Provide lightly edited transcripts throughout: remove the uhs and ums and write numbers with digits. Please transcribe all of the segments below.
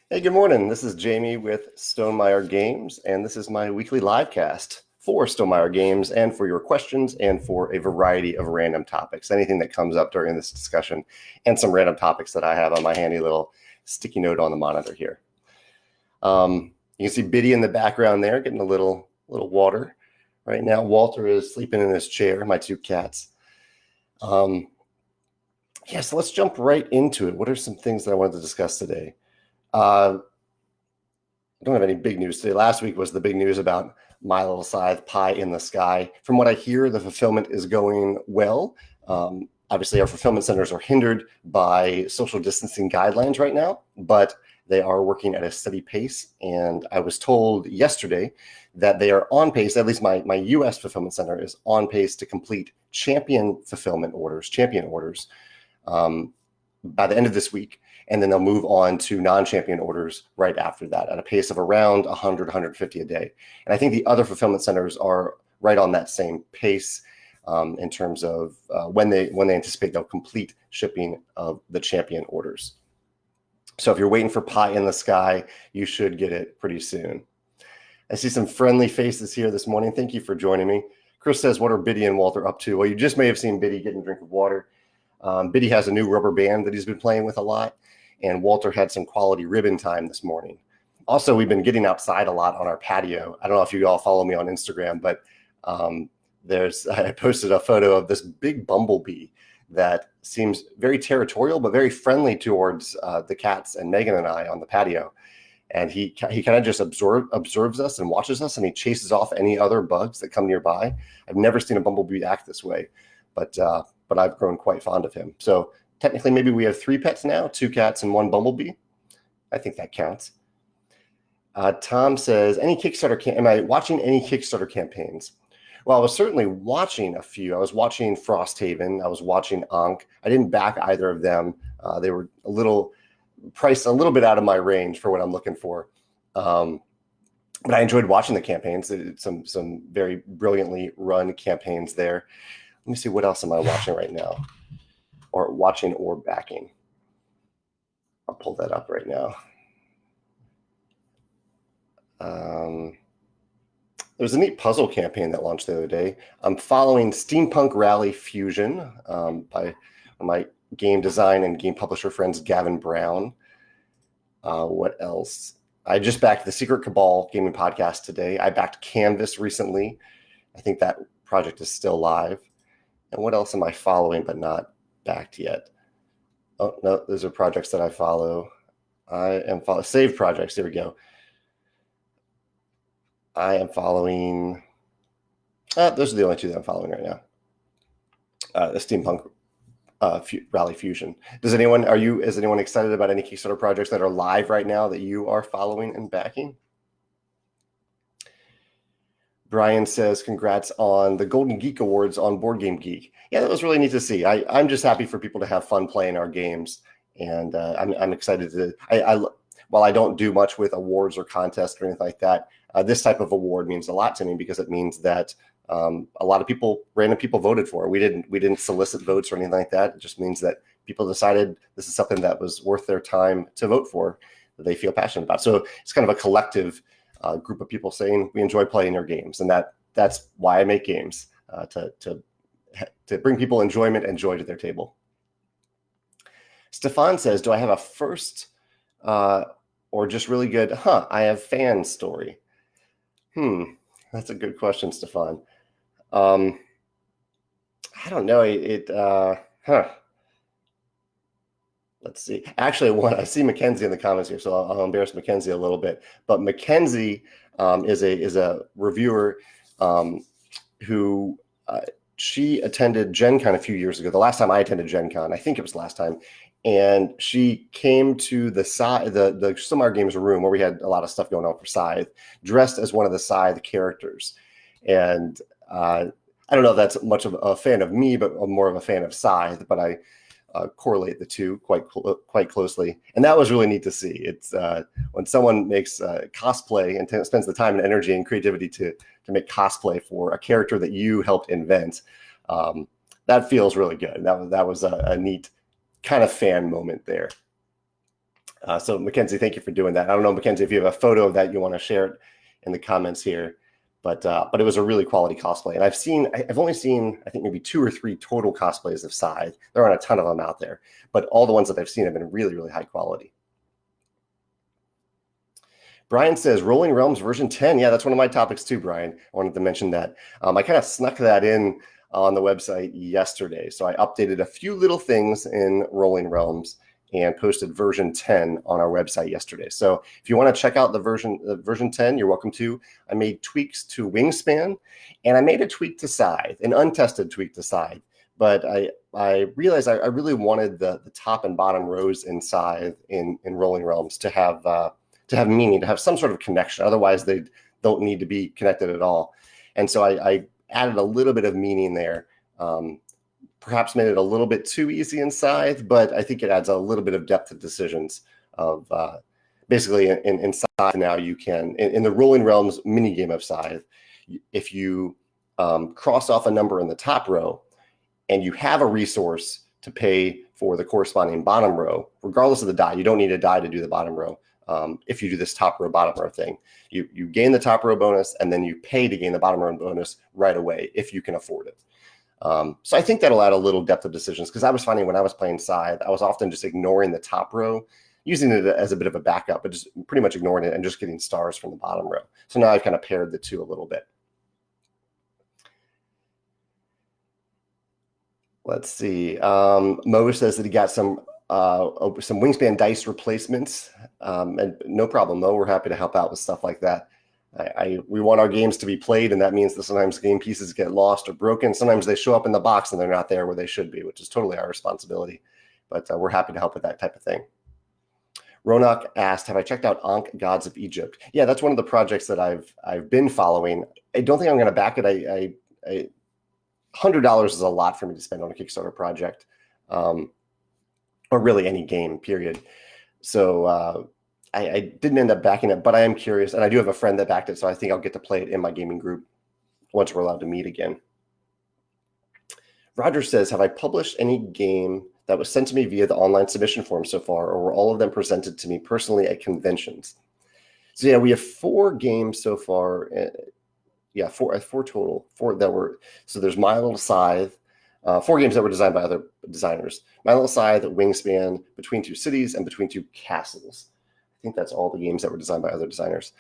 Hey, good morning. This is Jamie with Stonemeyer Games, and this is my weekly live cast for Stonemeyer Games and for your questions and for a variety of random topics, anything that comes up during this discussion, and some random topics that I have on my handy little sticky note on the monitor here. You can see Biddy in the background there getting a little water. Right now, Walter is sleeping in his chair, my two cats. So let's jump right into it. What are some things that I wanted to discuss today? I don't have any big news today. Last week was the big news about My Little Scythe, Pie in the Sky. From what I hear, the fulfillment is going well. Obviously, our fulfillment centers are hindered by social distancing guidelines right now, but they are working at a steady pace. And I was told yesterday that they are on pace, at least my US fulfillment center is on pace to complete champion orders, by the end of this week. And then they'll move on to non-champion orders right after that at a pace of around 100, 150 a day. And I think the other fulfillment centers are right on that same pace in terms of when they anticipate they'll complete shipping of the champion orders. So if you're waiting for Pie in the Sky, you should get it pretty soon. I see some friendly faces here this morning. Thank you for joining me. Chris says, what are Biddy and Walter up to? Well, you just may have seen Biddy getting a drink of water. Biddy has a new rubber band that he's been playing with a lot, and Walter had some quality ribbon time this morning. Also, we've been getting outside a lot on our patio. I don't know if you all follow me on Instagram, but I posted a photo of this big bumblebee that seems very territorial, but very friendly towards the cats and Megan and I on the patio. And he kind of just observes us and watches us, and he chases off any other bugs that come nearby. I've never seen a bumblebee act this way, but I've grown quite fond of him. So technically, maybe we have 3 pets now, 2 cats and 1 bumblebee. I think that counts. Tom says, am I watching any Kickstarter campaigns? Well, I was certainly watching a few. I was watching Frosthaven. I was watching Ankh. I didn't back either of them. They were priced a little bit out of my range for what I'm looking for. But I enjoyed watching the campaigns. Some very brilliantly run campaigns there. Let me see, what else am I watching right now? Or backing. I'll pull that up right now. There was a neat puzzle campaign that launched the other day. I'm following Steampunk Rally Fusion by my game design and game publisher friends Gavin Brown. What else? I just backed the Secret Cabal gaming podcast today. I backed Canvas recently. I think that project is still live. And what else am I following but not backed yet? Oh, no, those are projects that I follow. I am following Save Projects. There we go. I am following. Those are the only 2 that I'm following right now. The Steampunk Rally Fusion. Is anyone excited about any Kickstarter projects that are live right now that you are following and backing? Brian says, congrats on the Golden Geek Awards on Board Game Geek. Yeah, that was really neat to see. I'm just happy for people to have fun playing our games. And I'm excited while I don't do much with awards or contests or anything like that, this type of award means a lot to me because it means that a lot of random people voted for it. We didn't solicit votes or anything like that. It just means that people decided this is something that was worth their time to vote for, that they feel passionate about. So it's kind of a collective group of people saying we enjoy playing your games, and that's why I make games, to bring people enjoyment and joy to their table. Stefan says, do I have a first or just really good I have fan story? That's a good question, Stefan. I don't know. Let's see. Actually, I see Mackenzie in the comments here, so I'll embarrass Mackenzie a little bit. But Mackenzie is a reviewer who she attended Gen Con a few years ago. The last time I attended Gen Con, I think it was last time, and she came to the Stonemeyer Games room where we had a lot of stuff going on for Scythe, dressed as one of the Scythe characters. And I don't know if that's much of a fan of me, but I'm more of a fan of Scythe. But I correlate the two quite closely, and that was really neat to see. It's when someone makes cosplay and spends the time and energy and creativity to make cosplay for a character that you helped invent. That feels really good. That was a neat kind of fan moment there. So Mackenzie, thank you for doing that. I don't know, Mackenzie, if you have a photo of that you want to share it in the comments here, but it was a really quality cosplay. And I've only seen, I think maybe 2 or 3 total cosplays of Scythe. There aren't a ton of them out there, but all the ones that I've seen have been really, really high quality. Brian says Rolling Realms version 10. Yeah, that's one of my topics too, Brian. I wanted to mention that. I kind of snuck that in on the website yesterday. So I updated a few little things in Rolling Realms and posted version 10 on our website yesterday. So if you want to check out the version 10, you're welcome to. I made tweaks to Wingspan, and I made a tweak to Scythe, an untested tweak to Scythe. But I realized I really wanted the top and bottom rows in Scythe in Rolling Realms to have meaning, to have some sort of connection. Otherwise, they don't need to be connected at all. And so I added a little bit of meaning there. Perhaps made it a little bit too easy in Scythe, but I think it adds a little bit of depth to decisions. Of basically in Scythe now you can, in the Rolling Realms mini game of Scythe, if you cross off a number in the top row and you have a resource to pay for the corresponding bottom row, regardless of the die, you don't need a die to do the bottom row. If you do this top row, bottom row thing, you gain the top row bonus and then you pay to gain the bottom row bonus right away if you can afford it. So I think that'll add a little depth of decisions, because I was finding when I was playing Scythe, I was often just ignoring the top row, using it as a bit of a backup, but just pretty much ignoring it and just getting stars from the bottom row. So now I've kind of paired the two a little bit. Let's see. Mo says that he got some Wingspan dice replacements, and no problem, Mo. We're happy to help out with stuff like that. We want our games to be played, and that means that sometimes game pieces get lost or broken. Sometimes they show up in the box and they're not there where they should be, which is totally our responsibility. But we're happy to help with that type of thing. Ronak asked, have I checked out Ankh Gods of Egypt? Yeah, that's one of the projects that I've been following. I don't think I'm going to back it. $100 is a lot for me to spend on a Kickstarter project, or really any game, period. So I didn't end up backing it, but I am curious, and I do have a friend that backed it, so I think I'll get to play it in my gaming group once we're allowed to meet again. Roger says, have I published any game that was sent to me via the online submission form so far, or were all of them presented to me personally at conventions? So yeah, we have 4 games so far. Yeah, 4 total. 4 that were, so there's My Little Scythe, 4 games that were designed by other designers. My Little Scythe, Wingspan, Between Two Cities, and Between Two Castles. I think that's all the games that were designed by other designers.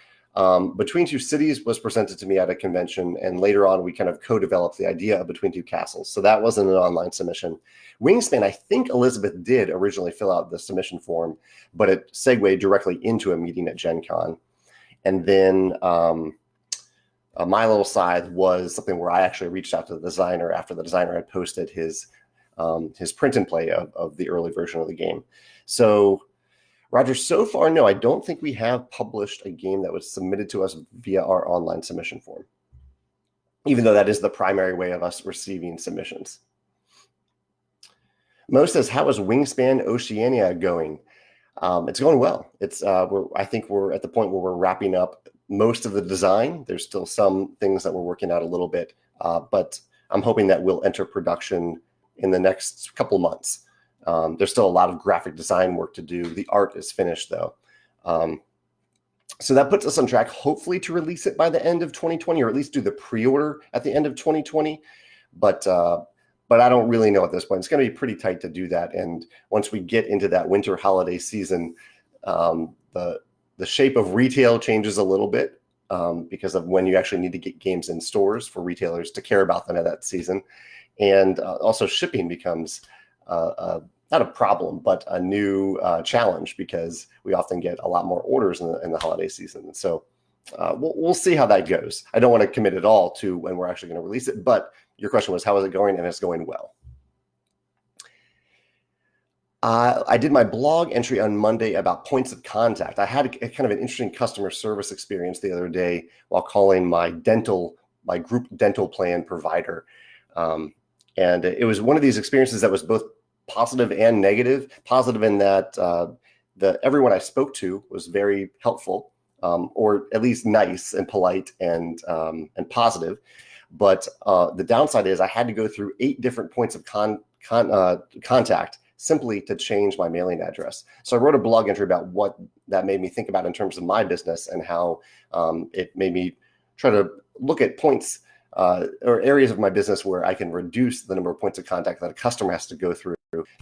Between Two Cities was presented to me at a convention, and later on we kind of co-developed the idea of Between Two Castles. So that wasn't an online submission. Wingspan, I think Elizabeth did originally fill out the submission form, but it segued directly into a meeting at Gen Con. And then My Little Scythe was something where I actually reached out to the designer after the designer had posted his print and play of the early version of the game. So Roger, so far, no, I don't think we have published a game that was submitted to us via our online submission form, even though that is the primary way of us receiving submissions. Mo says, how is Wingspan Oceania going? It's going well. I think we're at the point where we're wrapping up most of the design. There's still some things that we're working out a little bit, but I'm hoping that we'll enter production in the next couple months. There's still a lot of graphic design work to do. The art is finished, though. So that puts us on track, hopefully, to release it by the end of 2020, or at least do the pre-order at the end of 2020. But I don't really know at this point. It's going to be pretty tight to do that. And once we get into that winter holiday season, the shape of retail changes a little bit because of when you actually need to get games in stores for retailers to care about them at that season. And also shipping becomes not a problem, but a new challenge, because we often get a lot more orders in the holiday season. So we'll see how that goes. I don't want to commit at all to when we're actually going to release it, but your question was, how is it going? And it's going well. I did my blog entry on Monday about points of contact. I had a kind of an interesting customer service experience the other day while calling my group dental plan provider. And it was one of these experiences that was both positive and negative. Positive in that everyone I spoke to was very helpful, or at least nice and polite and positive. But the downside is I had to go through 8 different points of contact simply to change my mailing address. So I wrote a blog entry about what that made me think about in terms of my business and how it made me try to look at points or areas of my business where I can reduce the number of points of contact that a customer has to go through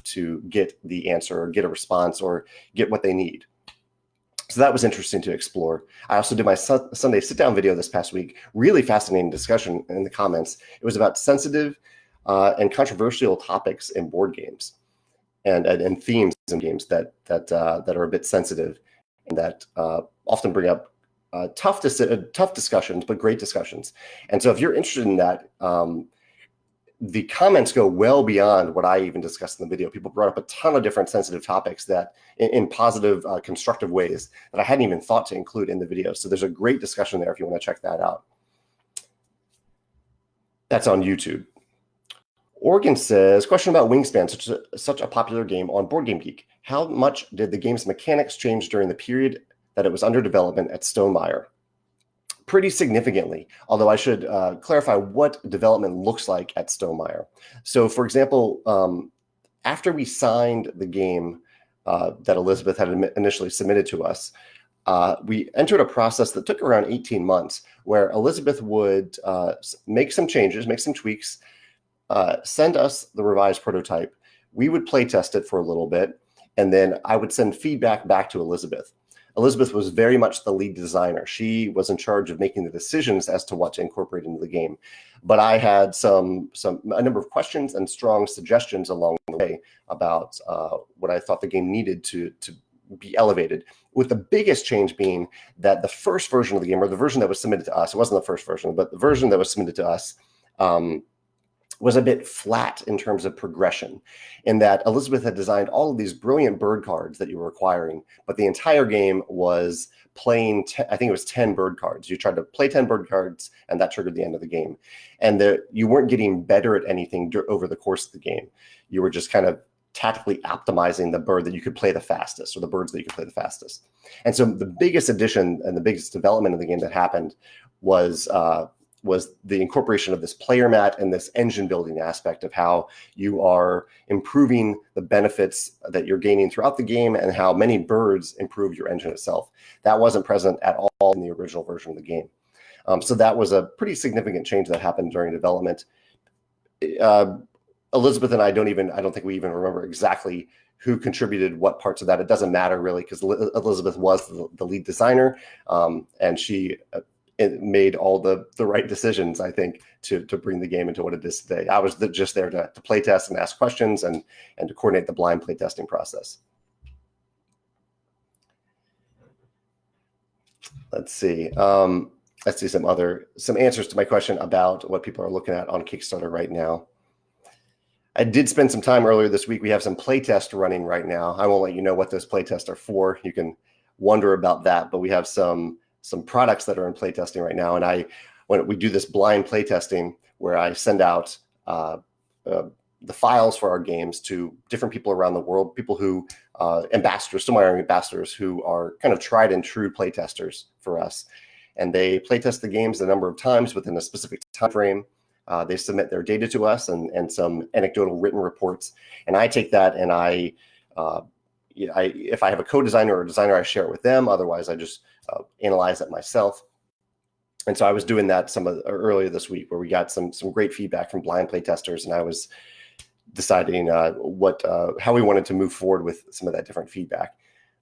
to get the answer or get a response or get what they need. So that was interesting to explore. I also did my Sunday sit-down video this past week. Really fascinating discussion in the comments. It was about sensitive and controversial topics in board games and themes in games that are a bit sensitive and that often bring up tough discussions, but great discussions. And so if you're interested in that, the comments go well beyond what I even discussed in the video. People brought up a ton of different sensitive topics that in positive, constructive ways that I hadn't even thought to include in the video. So there's a great discussion there if you want to check that out. That's on YouTube. Oregon says, question about Wingspan, such a popular game on Board Game Geek. How much did the game's mechanics change during the period that it was under development at Stonemaier? Pretty significantly, although I should clarify what development looks like at Stonemaier. So, for example, after we signed the game that Elizabeth had initially submitted to us, we entered a process that took around 18 months where Elizabeth would make some changes, make some tweaks, send us the revised prototype. We would play test it for a little bit, and then I would send feedback back to Elizabeth. Elizabeth was very much the lead designer. She was in charge of making the decisions as to what to incorporate into the game. But I had a number of questions and strong suggestions along the way about what I thought the game needed to be elevated, with the biggest change being that the first version of the game, or the version that was submitted to us, it wasn't the first version, but the version that was submitted to us, was a bit flat in terms of progression, in that Elizabeth had designed all of these brilliant bird cards that you were acquiring, but the entire game was playing, I think it was 10 bird cards. You tried to play 10 bird cards, and that triggered the end of the game. And you weren't getting better at anything over the course of the game. You were just kind of tactically optimizing the bird that you could play the fastest, or the birds that you could play the fastest. And so the biggest addition and the biggest development of the game that happened was the incorporation of this player mat and this engine building aspect of how you are improving the benefits that you're gaining throughout the game and how many birds improve your engine itself. That wasn't present at all in the original version of the game. So that was a pretty significant change that happened during development. Elizabeth and I don't think we even remember exactly who contributed what parts of that. It doesn't matter really, because Elizabeth was the lead designer, and she made all the right decisions, I think, to bring the game into what it is today. I was just there to play test and ask questions and to coordinate the blind play testing process. Let's see. Let's see some answers to my question about what people are looking at on Kickstarter right now. I did spend some time earlier this week. We have some playtests running right now. I won't let you know what those playtests are for. You can wonder about that, but we have some products that are in playtesting right now. And when we do this blind playtesting, where I send out the files for our games to different people around the world, people who ambassadors, Stonemaier ambassadors, who are kind of tried and true playtesters for us. And they playtest the games a number of times within a specific time frame. They submit their data to us and some anecdotal written reports. And I take that and if I have a co-designer or a designer, I share it with them. Otherwise, I just analyze it myself. And so I was doing that earlier this week, where we got some great feedback from blind play testers, and I was deciding how we wanted to move forward with some of that different feedback.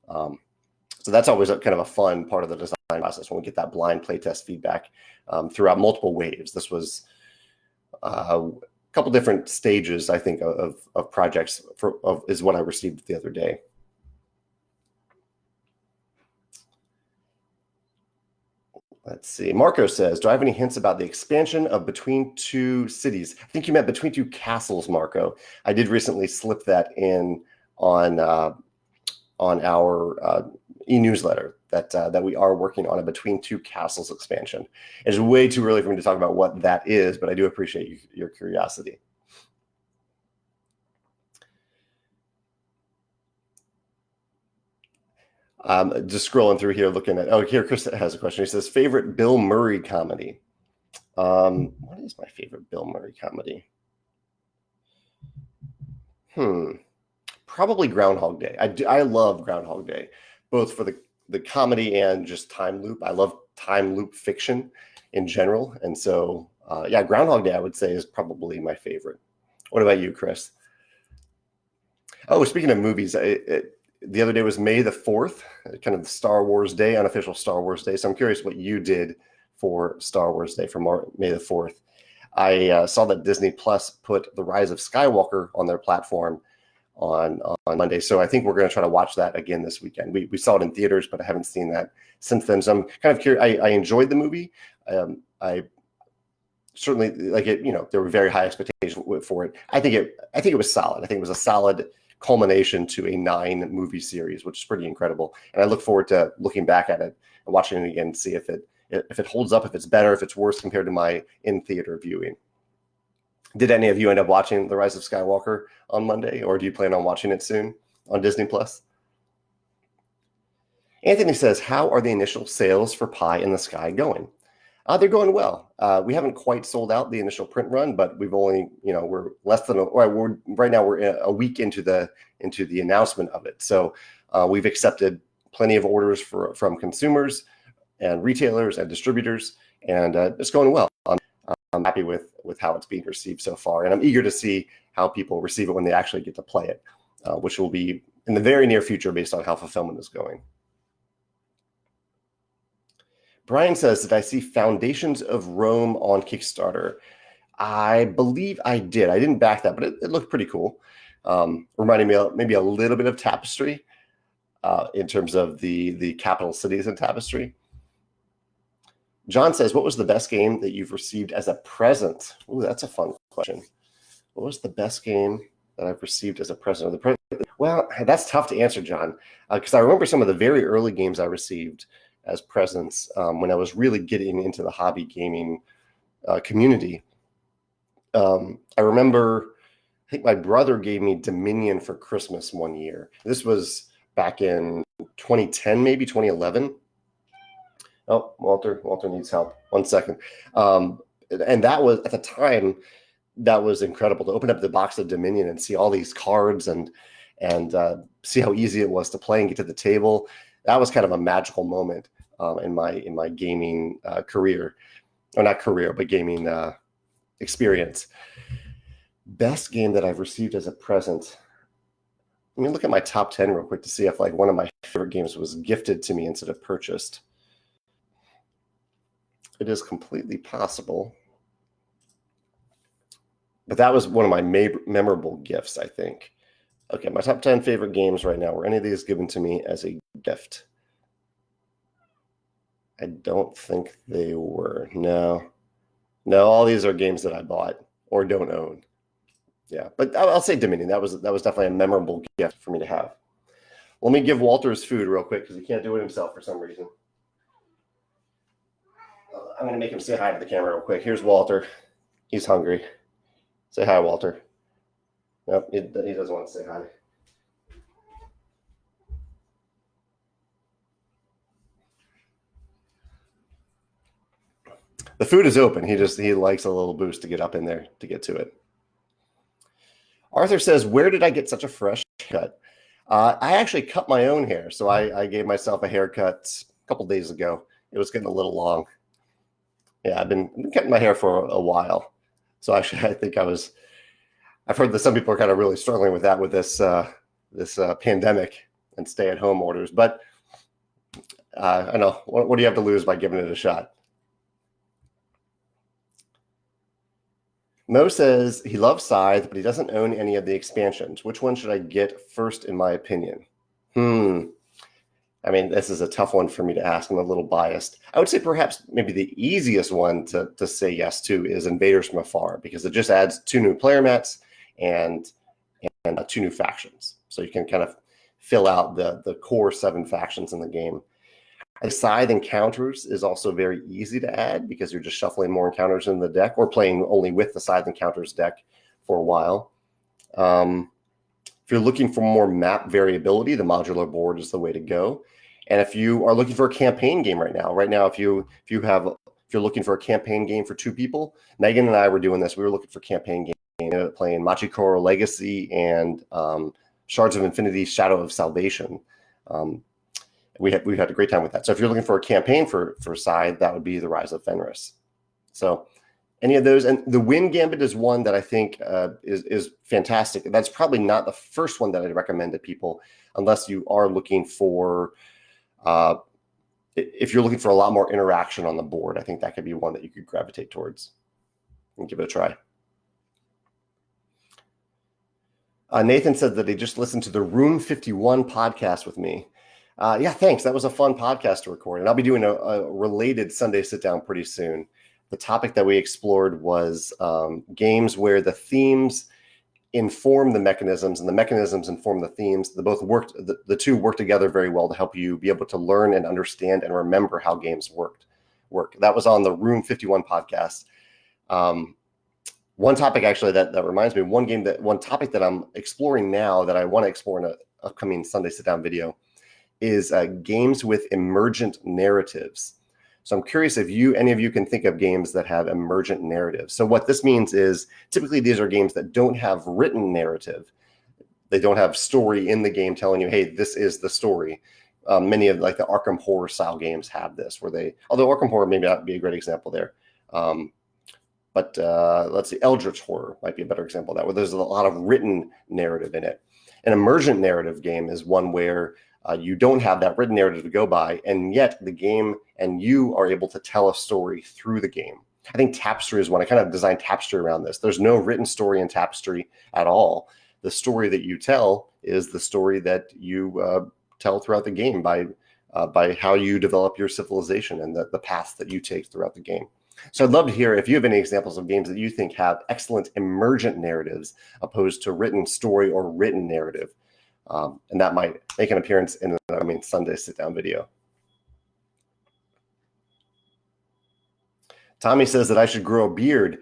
So that's always kind of a fun part of the design process, when we get that blind playtest feedback throughout multiple waves. This was a couple different stages, I think, of projects is what I received the other day. Let's see. Marco says, do I have any hints about the expansion of Between Two Cities? I think you meant Between Two Castles, Marco. I did recently slip that in on our e-newsletter that we are working on a Between Two Castles expansion. It's way too early for me to talk about what that is, but I do appreciate your curiosity. Just scrolling through here, looking at, here Chris has a question. He says, favorite Bill Murray comedy. What is my favorite Bill Murray comedy? Probably Groundhog Day. I love Groundhog Day, both for the comedy and just time loop. I love time loop fiction in general. And so, yeah, Groundhog Day, I would say, is probably my favorite. What about you, Chris? Oh, speaking of movies, the other day was May the 4th, kind of the Star Wars Day, unofficial Star Wars Day. So I'm curious what you did for Star Wars Day for May the 4th. I saw that Disney Plus put The Rise of Skywalker on their platform on Monday. So I think we're going to try to watch that again this weekend. We saw it in theaters, but I haven't seen that since then. So I'm kind of curious. I enjoyed the movie. I certainly like it. You know, there were very high expectations for it. I think it was solid. I think it was a solid culmination to a 9-movie series, which is pretty incredible. And I look forward to looking back at it and watching it again and see if it holds up, if it's better, if it's worse compared to my in-theater viewing. Did any of you end up watching The Rise of Skywalker on Monday, or do you plan on watching it soon on Disney Plus? Anthony says, how are the initial sales for Pie in the Sky going? They're going well. We haven't quite sold out the initial print run, but we've only, we're less than right now we're a week into the announcement of it. So we've accepted plenty of orders from consumers and retailers and distributors, and it's going well. I'm happy with how it's being received so far, and I'm eager to see how people receive it when they actually get to play it, which will be in the very near future based on how fulfillment is going. Brian says, did I see Foundations of Rome on Kickstarter? I believe I did. I didn't back that, but it looked pretty cool. Reminding me of maybe a little bit of Tapestry in terms of the capital cities in Tapestry. John says, what was the best game that you've received as a present? Ooh, that's a fun question. What was the best game that I've received as a present? Well, that's tough to answer, John, because I remember some of the very early games I received as presents when I was really getting into the hobby gaming community. I remember, I think my brother gave me Dominion for Christmas one year. This was back in 2010, maybe 2011. Oh, Walter needs help. 1 second. And that was, at the time, that was incredible to open up the box of Dominion and see all these cards and see how easy it was to play and get to the table. That was kind of a magical moment in my gaming career, or not career, but gaming experience. Best game that I've received as a present. Let me look at my top 10 real quick to see if like one of my favorite games was gifted to me instead of purchased. It is completely possible. But that was one of my memorable gifts, I think. Okay, my top 10 favorite games right now. Were any of these given to me as a gift? I don't think they were. No, all these are games that I bought or don't own. Yeah, but I'll say Dominion. That was definitely a memorable gift for me to have. Let me give Walter his food real quick because he can't do it himself for some reason. I'm going to make him say hi to the camera real quick. Here's Walter. He's hungry. Say hi, Walter. Nope, he doesn't want to say hi. The food is open. He likes a little boost to get up in there to get to it. Arthur says, where did I get such a fresh cut? I actually cut my own hair. So I gave myself a haircut a couple days ago. It was getting a little long. Yeah, I've been cutting my hair for a while. So actually, I think I've heard that some people are kind of really struggling with that with this pandemic and stay-at-home orders. But I know, what do you have to lose by giving it a shot? Mo says he loves Scythe, but he doesn't own any of the expansions. Which one should I get first, in my opinion? I mean, this is a tough one for me to ask. I'm a little biased. I would say perhaps maybe the easiest one to say yes to is Invaders from Afar, because it just adds 2 new player mats and 2 new factions. So you can kind of fill out the core 7 factions in the game. Scythe Encounters is also very easy to add because you're just shuffling more encounters in the deck or playing only with the Scythe Encounters deck for a while. If you're looking for more map variability, the modular board is the way to go. And if you are looking for a campaign game right now, if you're looking for a campaign game for 2 people, Megan and I were doing this. We were looking for campaign game, playing Machikoro Legacy and Shards of Infinity, Shadow of Salvation. We've had a great time with that. So if you're looking for a campaign for Side, that would be The Rise of Fenris. So any of those, and the Wind Gambit is one that I think is fantastic. That's probably not the first one that I'd recommend to people, unless you are looking for, if you're looking for a lot more interaction on the board. I think that could be one that you could gravitate towards and give it a try. Nathan said that he just listened to the Room 51 podcast with me. Yeah, thanks. That was a fun podcast to record. And I'll be doing a related Sunday sit down pretty soon. The topic that we explored was games where the themes inform the mechanisms and the mechanisms inform the themes. The two work together very well to help you be able to learn and understand and remember how games work. That was on the Room 51 podcast. One topic actually that reminds me, one topic that I'm exploring now that I want to explore in an upcoming Sunday sit down video is games with emergent narratives. So I'm curious if any of you can think of games that have emergent narratives. So what this means is typically these are games that don't have written narrative. They don't have story in the game telling you, hey, this is the story. Many of like the Arkham Horror style games have this, although Arkham Horror may not be a great example there. But let's see, Eldritch Horror might be a better example of that, where there's a lot of written narrative in it. An emergent narrative game is one where you don't have that written narrative to go by, and yet the game and you are able to tell a story through the game. I think Tapestry is one. I kind of designed Tapestry around this. There's no written story in Tapestry at all. The story that you tell is the story that you tell throughout the game by how you develop your civilization and the paths that you take throughout the game. So I'd love to hear if you have any examples of games that you think have excellent emergent narratives opposed to written story or written narrative. And that might make an appearance in the Sunday sit-down video. Tommy says that I should grow a beard.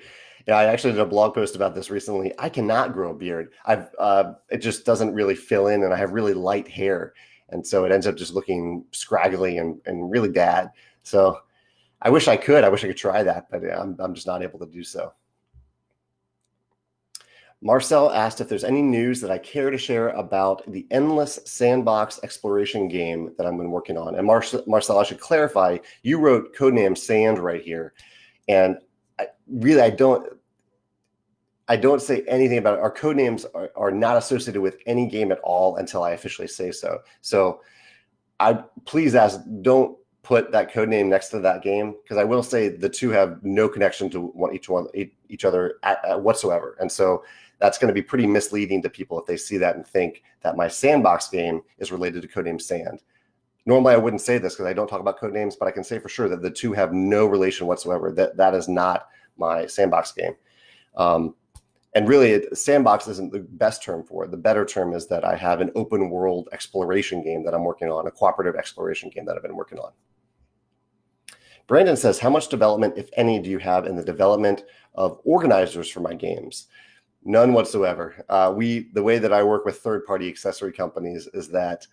Yeah, I actually did a blog post about this recently. I cannot grow a beard. It just doesn't really fill in, and I have really light hair. And so it ends up just looking scraggly and really bad. So I wish I could. I wish I could try that, but I'm just not able to do so. Marcel asked if there's any news that I care to share about the endless sandbox exploration game that I've been working on. And Marcel, I should clarify, you wrote codename Sand right here. And I don't say anything about it. Our codenames are not associated with any game at all until I officially say so. So please don't put that code name next to that game, because I will say the two have no connection to each other whatsoever. And so that's going to be pretty misleading to people if they see that and think that my sandbox game is related to codename Sand. Normally, I wouldn't say this because I don't talk about codenames, but I can say for sure that the two have no relation whatsoever. That is not my sandbox game. And really, sandbox isn't the best term for it. The better term is that I have an open world exploration game that I'm working on, a cooperative exploration game that I've been working on. Brandon says, how much development, if any, do you have in the development of organizers for my games? None whatsoever. The way that I work with third-party accessory companies is that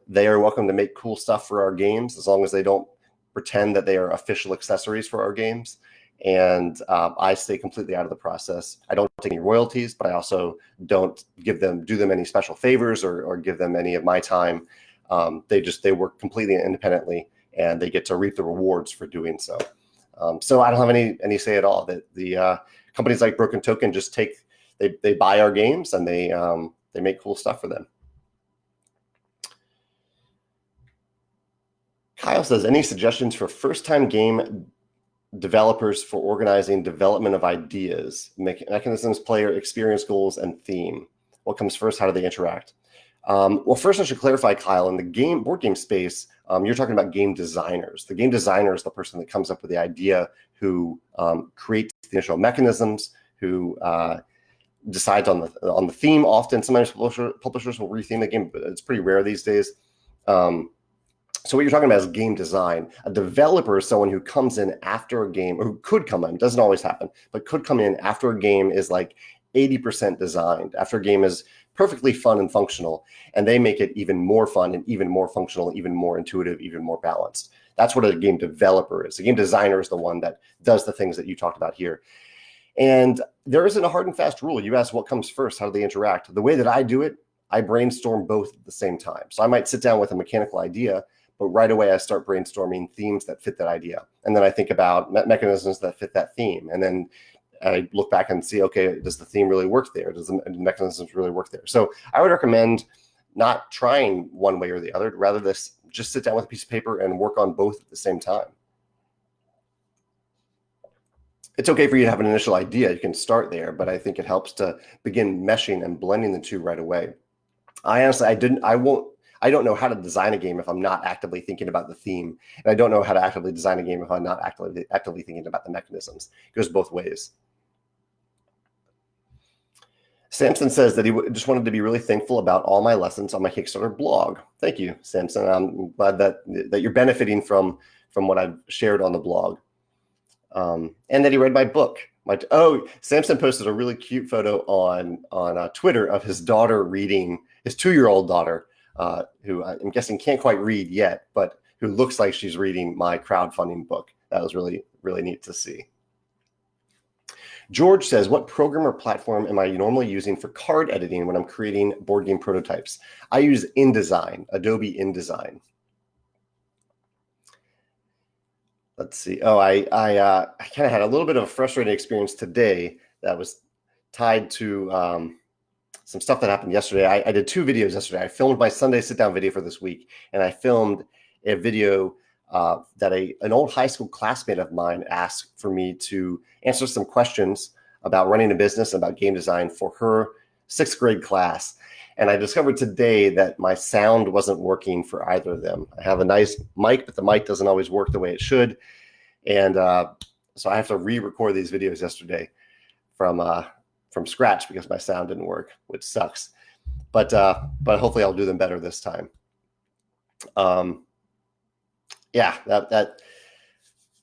they are welcome to make cool stuff for our games as long as they don't pretend that they are official accessories for our games. And I stay completely out of the process. I don't take any royalties, but I also don't do them any special favors or give them any of my time. They work completely independently, and they get to reap the rewards for doing so. So I don't have any say at all. That the companies like Broken Token just they buy our games and they make cool stuff for them. Kyle says, any suggestions for first-time game developers for organizing development of ideas, mechanisms, player experience goals, and theme? What comes first? How do they interact? Well, first I should clarify, Kyle, in the board game space, you're talking about game designers. The game designer is the person that comes up with the idea, who creates the initial mechanisms, who decides on the theme. Often, sometimes publishers will retheme the game, but it's pretty rare these days. So what you're talking about is game design. A developer is someone who comes in after a game, or who could come in, doesn't always happen, but could come in after a game is like 80% designed, after a game is perfectly fun and functional, and they make it even more fun and even more functional, even more intuitive, even more balanced. That's what a game developer is. A game designer is the one that does the things that you talked about here. And there isn't a hard and fast rule. You asked what comes first, how do they interact? The way that I do it, I brainstorm both at the same time. So I might sit down with a mechanical idea, but right away I start brainstorming themes that fit that idea. And then I think about mechanisms that fit that theme. And then I look back and see, okay, does the theme really work there? Does the mechanisms really work there? So I would recommend not trying one way or the other, rather just sit down with a piece of paper and work on both at the same time. It's okay for you to have an initial idea. You can start there, but I think it helps to begin meshing and blending the two right away. I honestly, I don't know how to design a game if I'm not actively thinking about the theme. And I don't know how to actively design a game if I'm not actively thinking about the mechanisms. It goes both ways. Samson says that he just wanted to be really thankful about all my lessons on my Kickstarter blog. Thank you, Samson. I'm glad that you're benefiting from what I've shared on the blog. And that he read my book. Samson posted a really cute photo on Twitter of his daughter reading, his 2-year-old daughter, who I'm guessing can't quite read yet, but who looks like she's reading my crowdfunding book. That was really, really neat to see. George says, what program or platform am I normally using for card editing when I'm creating board game prototypes? I use InDesign, Adobe InDesign. Let's see. I kind of had a little bit of a frustrating experience today that was tied to some stuff that happened yesterday. I did 2 videos yesterday. I filmed my Sunday sit-down video for this week, and I filmed a video that an old high school classmate of mine asked for me to answer some questions about running a business, about game design for her 6th grade class. And I discovered today that my sound wasn't working for either of them. I have a nice mic, but the mic doesn't always work the way it should. And so I have to re-record these videos yesterday from scratch because my sound didn't work, which sucks. But hopefully I'll do them better this time. Yeah, that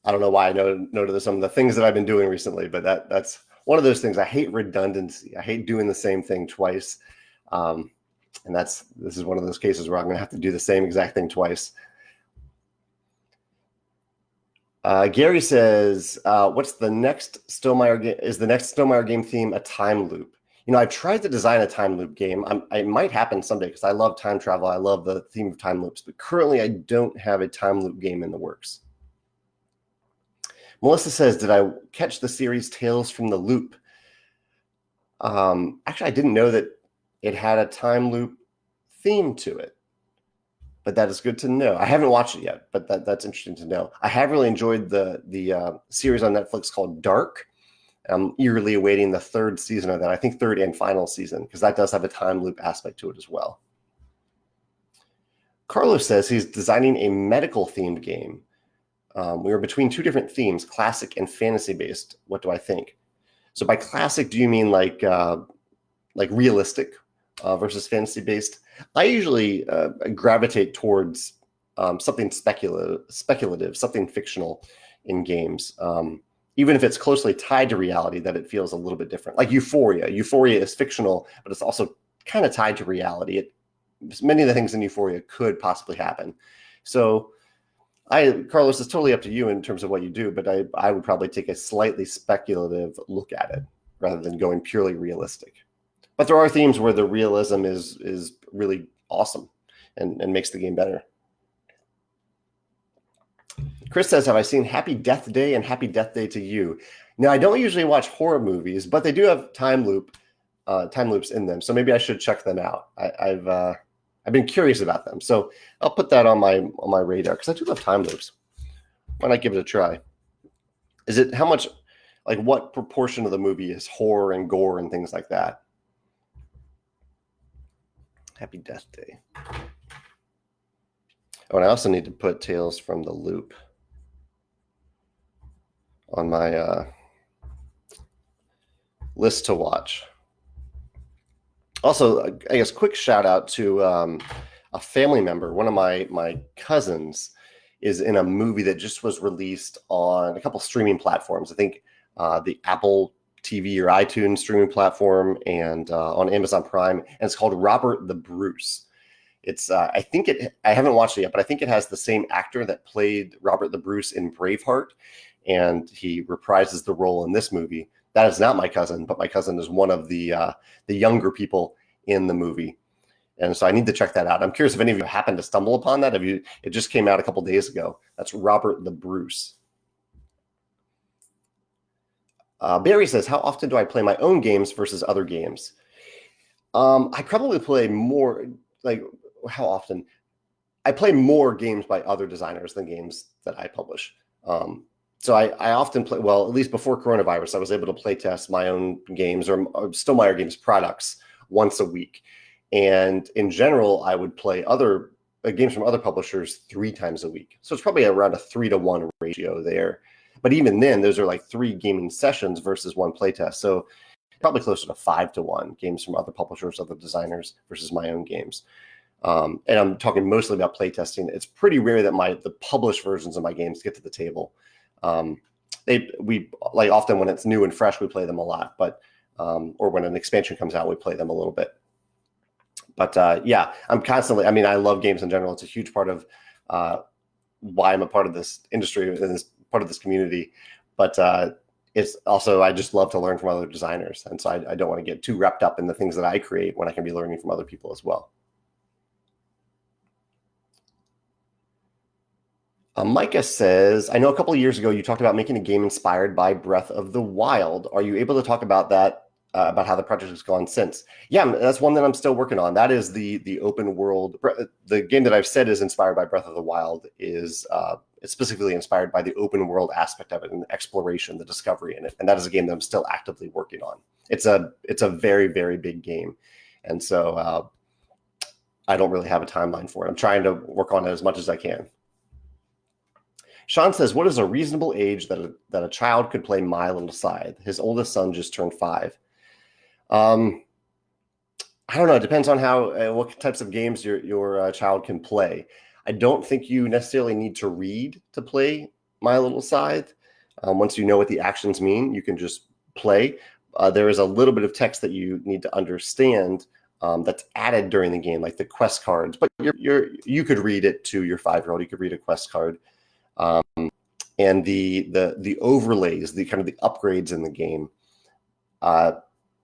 I don't know why I noted some of the things that I've been doing recently, but that's one of those things. I hate redundancy. I hate doing the same thing twice. And this is one of those cases where I'm going to have to do the same exact thing twice. Gary says, what's the next Stonemaier game? Is the next Stonemaier game theme a time loop? I've tried to design a time loop game. It might happen someday because I love time travel. I love the theme of time loops, but currently I don't have a time loop game in the works. Melissa says, did I catch the series Tales from the Loop? Actually, I didn't know that it had a time loop theme to it, but that is good to know. I haven't watched it yet, but that's interesting to know. I have really enjoyed the series on Netflix called Dark. I'm eagerly awaiting the 3rd season of that. I think 3rd and final season, because that does have a time loop aspect to it as well. Carlos says he's designing a medical themed game. We were between 2 different themes, classic and fantasy based. What do I think? So by classic, do you mean like realistic versus fantasy based? I usually gravitate towards something speculative, something fictional in games. Even if it's closely tied to reality, that it feels a little bit different. Like Euphoria. Euphoria is fictional, but it's also kind of tied to reality. Many of the things in Euphoria could possibly happen. So Carlos, it's totally up to you in terms of what you do, but I would probably take a slightly speculative look at it rather than going purely realistic. But there are themes where the realism is really awesome and makes the game better. Chris says, have I seen Happy Death Day and Happy Death Day to You? Now, I don't usually watch horror movies, but they do have time loops in them. So maybe I should check them out. I've been curious about them. So I'll put that on my radar because I do love time loops. Why not give it a try? Is it how much, like what proportion of the movie is horror and gore and things like that? Happy Death Day. Oh, and I also need to put Tales from the Loop on my list to watch. Also, I guess quick shout out to a family member. One of my cousins is in a movie that just was released on a couple streaming platforms. I think the Apple TV or iTunes streaming platform and on Amazon Prime. And it's called Robert the Bruce. It's I haven't watched it yet, but I think it has the same actor that played Robert the Bruce in Braveheart, and he reprises the role in this movie. That is not my cousin, but my cousin is one of the younger people in the movie. And so I need to check that out. I'm curious if any of you happen to stumble upon that. It just came out a couple days ago. That's Robert the Bruce. Barry says, how often do I play my own games versus other games? I probably play more, like, how often? I play more games by other designers than games that I publish. So I often play, well, at least before coronavirus, I was able to play test my own games or Stonemaier Games products once a week. And in general, I would play other games from other publishers 3 times a week. So it's probably around a 3-to-1 ratio there. But even then, those are like 3 gaming sessions versus 1 playtest. So probably closer to 5-to-1 games from other publishers, other designers versus my own games. And I'm talking mostly about playtesting. It's pretty rare that the published versions of my games get to the table. We like often when it's new and fresh, we play them a lot, but or when an expansion comes out, we play them a little bit. But yeah, I'm constantly. I mean, I love games in general. It's a huge part of why I'm a part of this industry and this part of this community. But it's also, I just love to learn from other designers, and so I don't want to get too wrapped up in the things that I create when I can be learning from other people as well. Micah says, I know a couple of years ago you talked about making a game inspired by Breath of the Wild. Are you able to talk about that, about how the project has gone since? Yeah, that's one that I'm still working on. That is the open world. The game that I've said is inspired by Breath of the Wild is it's specifically inspired by the open world aspect of it and the exploration, the discovery in it. And that is a game that I'm still actively working on. It's a very, very big game. And so I don't really have a timeline for it. I'm trying to work on it as much as I can. Sean says, what is a reasonable age that a child could play My Little Scythe? His oldest son just turned 5. I don't know. It depends on how what types of games your child can play. I don't think you necessarily need to read to play My Little Scythe. Once you know what the actions mean, you can just play. There is a little bit of text that you need to understand that's added during the game, like the quest cards. But you could read it to your 5-year-old. You could read a quest card. And the overlays, the kind of the upgrades in the game,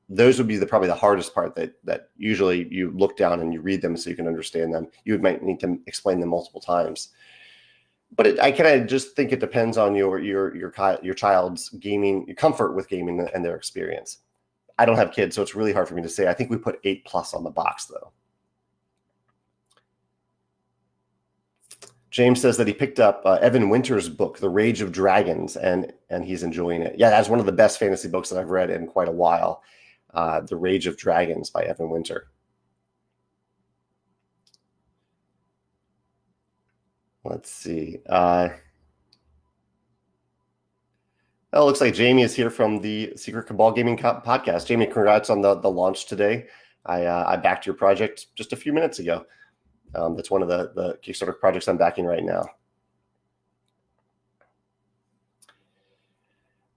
those would be probably the hardest part that usually you look down and you read them so you can understand them. You might need to explain them multiple times. But I kind of just think it depends on your child's gaming, your comfort with gaming and their experience. I don't have kids, so it's really hard for me to say. I think we put 8+ on the box, though. James says that he picked up Evan Winter's book, The Rage of Dragons, and he's enjoying it. Yeah, that's one of the best fantasy books that I've read in quite a while. The Rage of Dragons by Evan Winter. Let's see. It looks like Jamie is here from the Secret Cabal Gaming podcast. Jamie, congrats on the launch today. I backed your project just a few minutes ago. That's one of the Kickstarter projects I'm backing right now.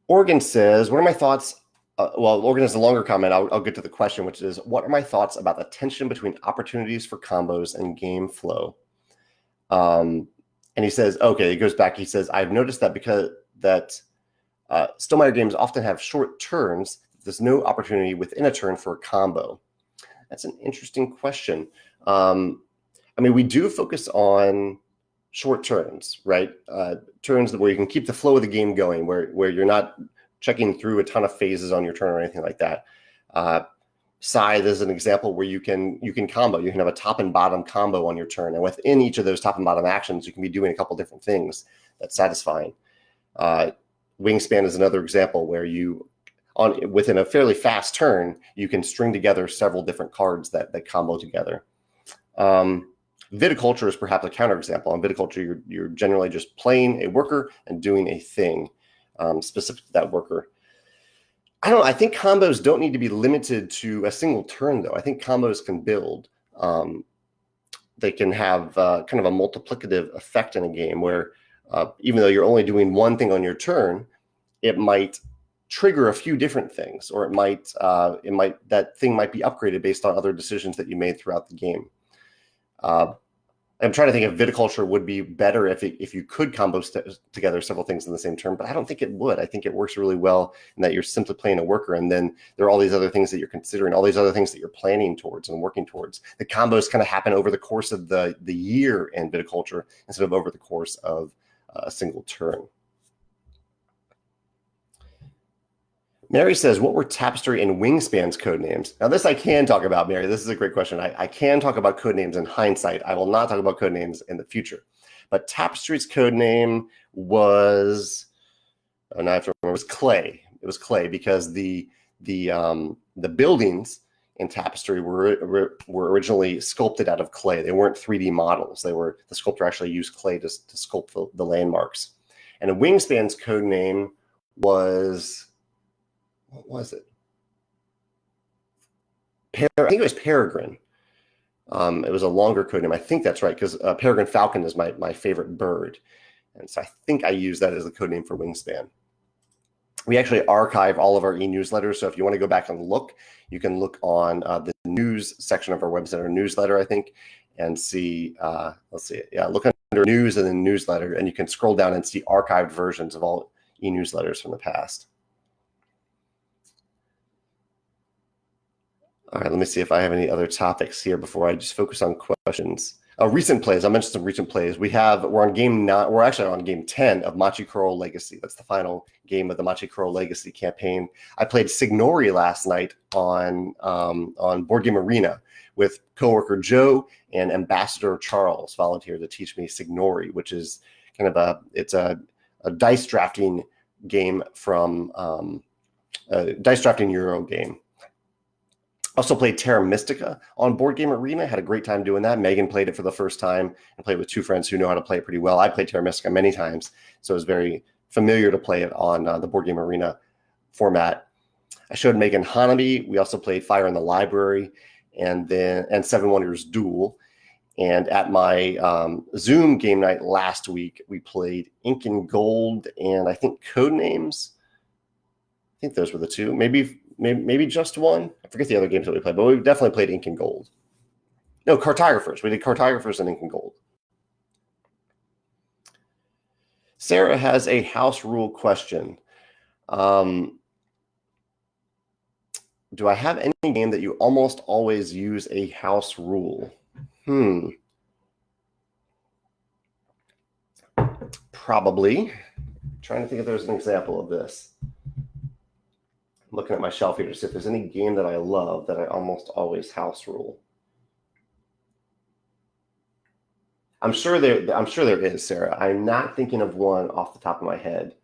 Oregon says, what are my thoughts? Well, Oregon has a longer comment. I'll get to the question, which is, what are my thoughts about the tension between opportunities for combos and game flow? And he says, okay, he goes back. He says, I've noticed that Stonemaier games often have short turns. There's no opportunity within a turn for a combo. That's an interesting question. I mean, we do focus on short turns, right? Turns where you can keep the flow of the game going, where you're not checking through a ton of phases on your turn or anything like that. Scythe is an example where you can combo. You can have a top and bottom combo on your turn, and within each of those top and bottom actions, you can be doing a couple different things that's satisfying. Wingspan is another example where within a fairly fast turn, you can string together several different cards that combo together. Viticulture is perhaps a counterexample. On Viticulture, you're generally just playing a worker and doing a thing specific to that worker. I think combos don't need to be limited to a single turn, though. I think combos can build. They can have kind of a multiplicative effect in a game where even though you're only doing one thing on your turn, it might trigger a few different things, or that thing might be upgraded based on other decisions that you made throughout the game. I'm trying to think if viticulture would be better if you could combo together several things in the same turn, but I don't think it would. I think it works really well in that you're simply playing a worker, and then there are all these other things that you're considering, all these other things that you're planning towards and working towards. The combos kind of happen over the course of the year in viticulture instead of over the course of a single turn. Mary says, what were Tapestry and Wingspan's code names? Now, this I can talk about, Mary. This is a great question. I can talk about code names in hindsight. I will not talk about code names in the future. But Tapestry's code name was, oh, now I have to remember, it was Clay. It was Clay because the buildings in Tapestry were originally sculpted out of clay. They weren't 3D models. The sculptor actually used clay to sculpt the landmarks. And a Wingspan's code name was, what was it? I think it was Peregrine. It was a longer code name. I think that's right, because Peregrine Falcon is my favorite bird. And so I think I used that as the code name for Wingspan. We actually archive all of our e-newsletters. So if you want to go back and look, you can look on the news section of our website, or newsletter, I think, and see, let's see, yeah, look under news and then newsletter, and you can scroll down and see archived versions of all e-newsletters from the past. All right, let me see if I have any other topics here before I just focus on questions. Recent plays. I mentioned some recent plays. We're on game 9. We're actually on game 10 of Machi Koro Legacy. That's the final game of the Machi Koro Legacy campaign. I played Signori last night on Board Game Arena with coworker Joe, and Ambassador Charles volunteered to teach me Signori, which is kind of a dice drafting game from a dice drafting Euro game. Also played Terra Mystica on Board Game Arena. Had a great time doing that. Megan played it for the first time and played with two friends who know how to play it pretty well. I played Terra Mystica many times, so it was very familiar to play it on the Board Game Arena format. I showed Megan Hanabi. We also played Fire in the Library and Seven Wonders Duel. And at my Zoom game night last week, we played Ink and Gold and I think Codenames. I think those were the two. Maybe just one. I forget the other games that we played, but we definitely played Ink and Gold. No, Cartographers. We did Cartographers and Ink and Gold. Sarah has a house rule question. Do I have any game that you almost always use a house rule? Probably. I'm trying to think if there's an example of this. I'm looking at my shelf here to see if there's any game that I love that I almost always house rule. I'm sure there is, Sarah. I'm not thinking of one off the top of my head.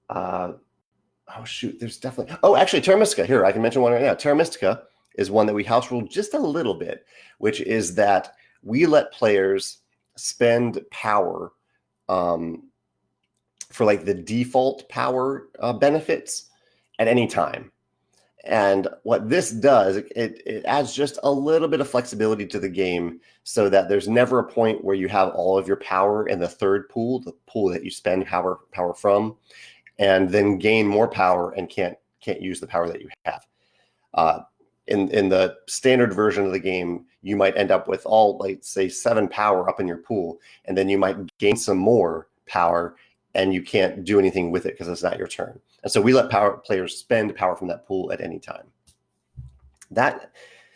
Oh shoot, there's definitely. Oh, actually, Terra Mystica. Here, I can mention one right now. Terra Mystica is one that we house rule just a little bit, which is that we let players spend power for like the default power benefits at any time. And what this does, it adds just a little bit of flexibility to the game so that there's never a point where you have all of your power in the third pool, the pool that you spend power from, and then gain more power and can't use the power that you have. In the standard version of the game, you might end up with all, like, say, 7 power up in your pool, and then you might gain some more power, and you can't do anything with it because it's not your turn. And so we let players spend power from that pool at any time. That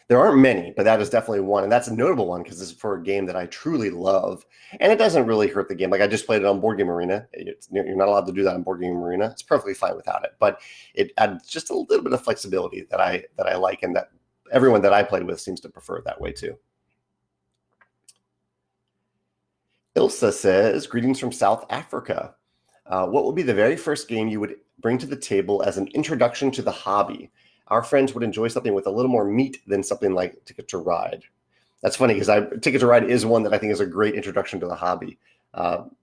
there aren't many, but that is definitely one, and that's a notable one because this is for a game that I truly love, and it doesn't really hurt the game. Like, I just played it on Board Game Arena. You're not allowed to do that on Board Game Arena. It's perfectly fine without it, but it adds just a little bit of flexibility that I like, and that everyone that I played with seems to prefer it that way too. Ilsa says, greetings from South Africa. What would be the very first game you would bring to the table as an introduction to the hobby? Our friends would enjoy something with a little more meat than something like Ticket to Ride. That's funny because Ticket to Ride is one that I think is a great introduction to the hobby.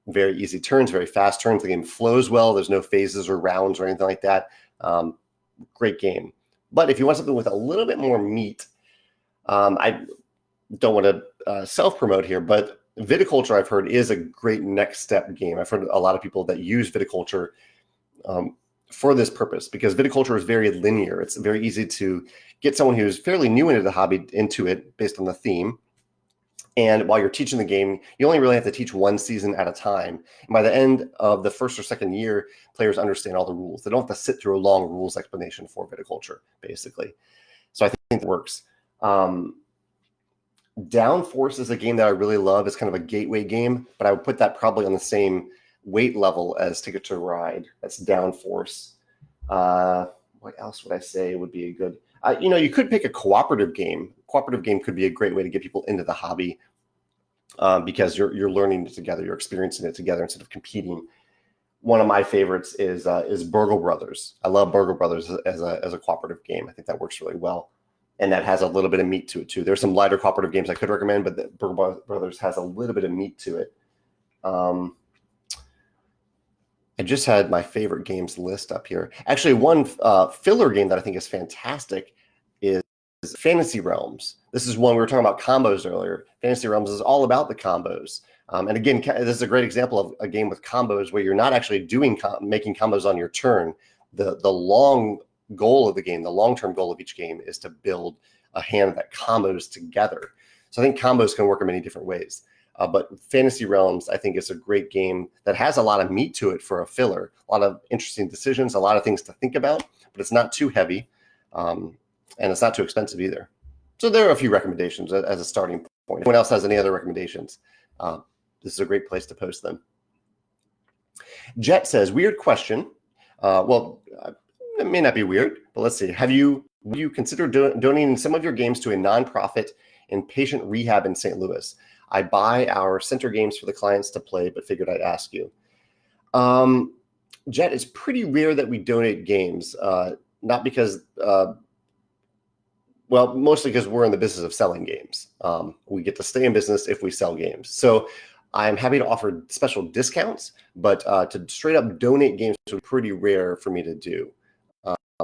Very easy turns, very fast turns. The game flows well. There's no phases or rounds or anything like that. Great game. But if you want something with a little bit more meat, I don't want to self-promote here, but Viticulture, I've heard, is a great next step game. I've heard a lot of people that use Viticulture for this purpose because Viticulture is very linear. It's very easy to get someone who's fairly new into the hobby into it based on the theme. And while you're teaching the game, you only really have to teach one season at a time. And by the end of the first or second year, players understand all the rules. They don't have to sit through a long rules explanation for viticulture, basically. So I think it works. Downforce is a game that I really love. It's kind of a gateway game, but I would put that probably on the same weight level as Ticket to Ride. That's Downforce. What else would I say would be a good? You could pick a cooperative game. Cooperative game could be a great way to get people into the hobby because you're learning it together, you're experiencing it together instead of competing. One of my favorites is Burgle Brothers. I love Burgle Brothers as a cooperative game. I think that works really well, and that has a little bit of meat to it too. There's some lighter cooperative games I could recommend, but the Burgle Brothers has a little bit of meat to it. I just had my favorite games list up here. Actually, one filler game that I think is fantastic is Fantasy Realms. This is one we were talking about combos earlier. Fantasy Realms is all about the combos. And again, this is a great example of a game with combos where you're not actually making combos on your turn. The long goal of the game, the long-term goal of each game is to build a hand that combos together. So I think combos can work in many different ways. But Fantasy Realms, I think, is a great game that has a lot of meat to it for a filler, a lot of interesting decisions, a lot of things to think about, but it's not too heavy, and it's not too expensive either. So there are a few recommendations as a starting point. If anyone else has any other recommendations, this is a great place to post them. Jet says, weird question. It may not be weird, but let's see. Would you consider donating some of your games to a nonprofit in patient rehab in St. Louis? I buy our center games for the clients to play, but figured I'd ask you. Jet, it's pretty rare that we donate games, not because, mostly because we're in the business of selling games. We get to stay in business if we sell games. So I'm happy to offer special discounts, but to straight up donate games is pretty rare for me to do.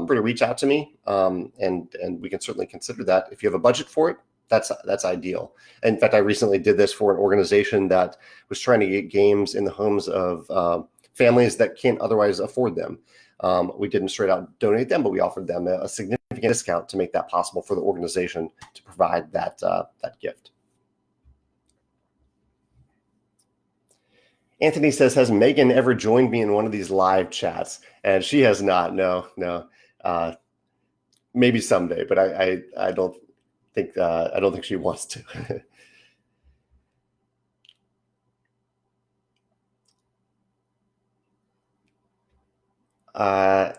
Free to reach out to me, and we can certainly consider that. If you have a budget for it, that's ideal. In fact, I recently did this for an organization that was trying to get games in the homes of families that can't otherwise afford them. We didn't straight out donate them, but we offered them a significant discount to make that possible for the organization to provide that gift. Anthony says, has Megan ever joined me in one of these live chats? And she has not. No. Maybe someday, but I don't think she wants to.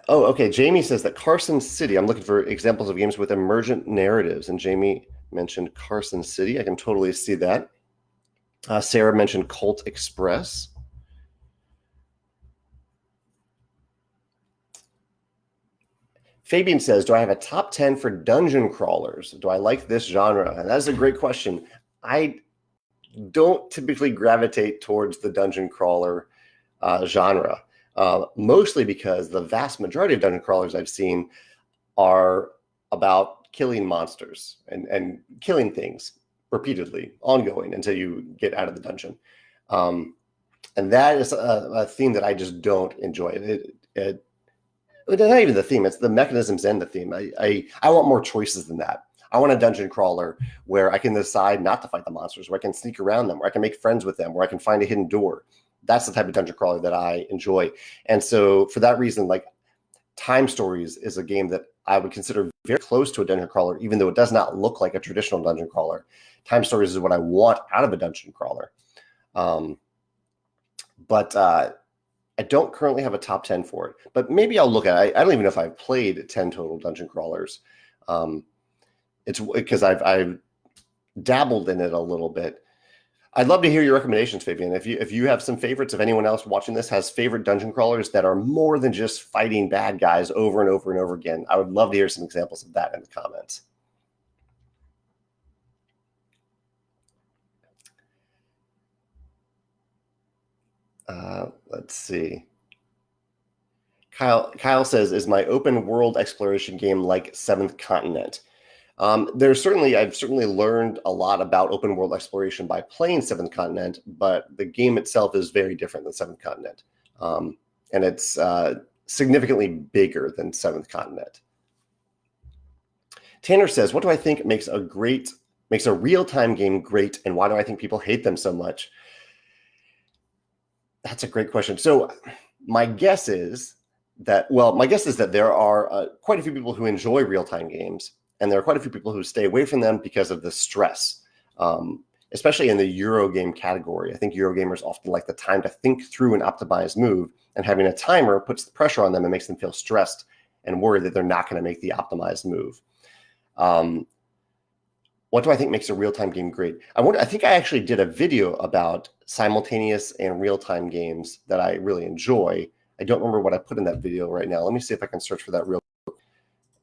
Okay. Jamie says that Carson City. I'm looking for examples of games with emergent narratives, and Jamie mentioned Carson City. I can totally see that. Sarah mentioned Colt Express. Fabian says, do I have a top 10 for dungeon crawlers? Do I like this genre? And that's a great question. I don't typically gravitate towards the dungeon crawler genre, mostly because the vast majority of dungeon crawlers I've seen are about killing monsters and killing things repeatedly, ongoing until you get out of the dungeon. And that is a theme that I just don't enjoy. It's not even the theme, it's the mechanisms and the theme. I want more choices than that. I want a dungeon crawler where I can decide not to fight the monsters, where I can sneak around them, where I can make friends with them, where I can find a hidden door. That's the type of dungeon crawler that I enjoy. And so for that reason, like Time Stories is a game that I would consider very close to a dungeon crawler, even though it does not look like a traditional dungeon crawler. Time Stories is what I want out of a dungeon crawler. But I don't currently have a top 10 for it, but maybe I'll look at it. I don't even know if I've played 10 total dungeon crawlers. It's because I've dabbled in it a little bit. I'd love to hear your recommendations, Fabian. If you have some favorites, if anyone else watching this has favorite dungeon crawlers that are more than just fighting bad guys over and over and over again, I would love to hear some examples of that in the comments. Let's see. Kyle says, is my open world exploration game like Seventh Continent? I've certainly learned a lot about open world exploration by playing Seventh Continent, but the game itself is very different than Seventh Continent. And it's significantly bigger than Seventh Continent. Tanner says, what do I think makes a great makes a real-time game great, and why do I think people hate them so much? That's a great question. So my guess is that there are quite a few people who enjoy real-time games, and there are quite a few people who stay away from them because of the stress, especially in the Euro game category. I think Euro gamers often like the time to think through an optimized move, and having a timer puts the pressure on them and makes them feel stressed and worried that they're not going to make the optimized move. What do I think makes a real-time game great? I think I actually did a video about simultaneous and real-time games that I really enjoy. I don't remember what I put in that video right now. Let me see if I can search for that real quick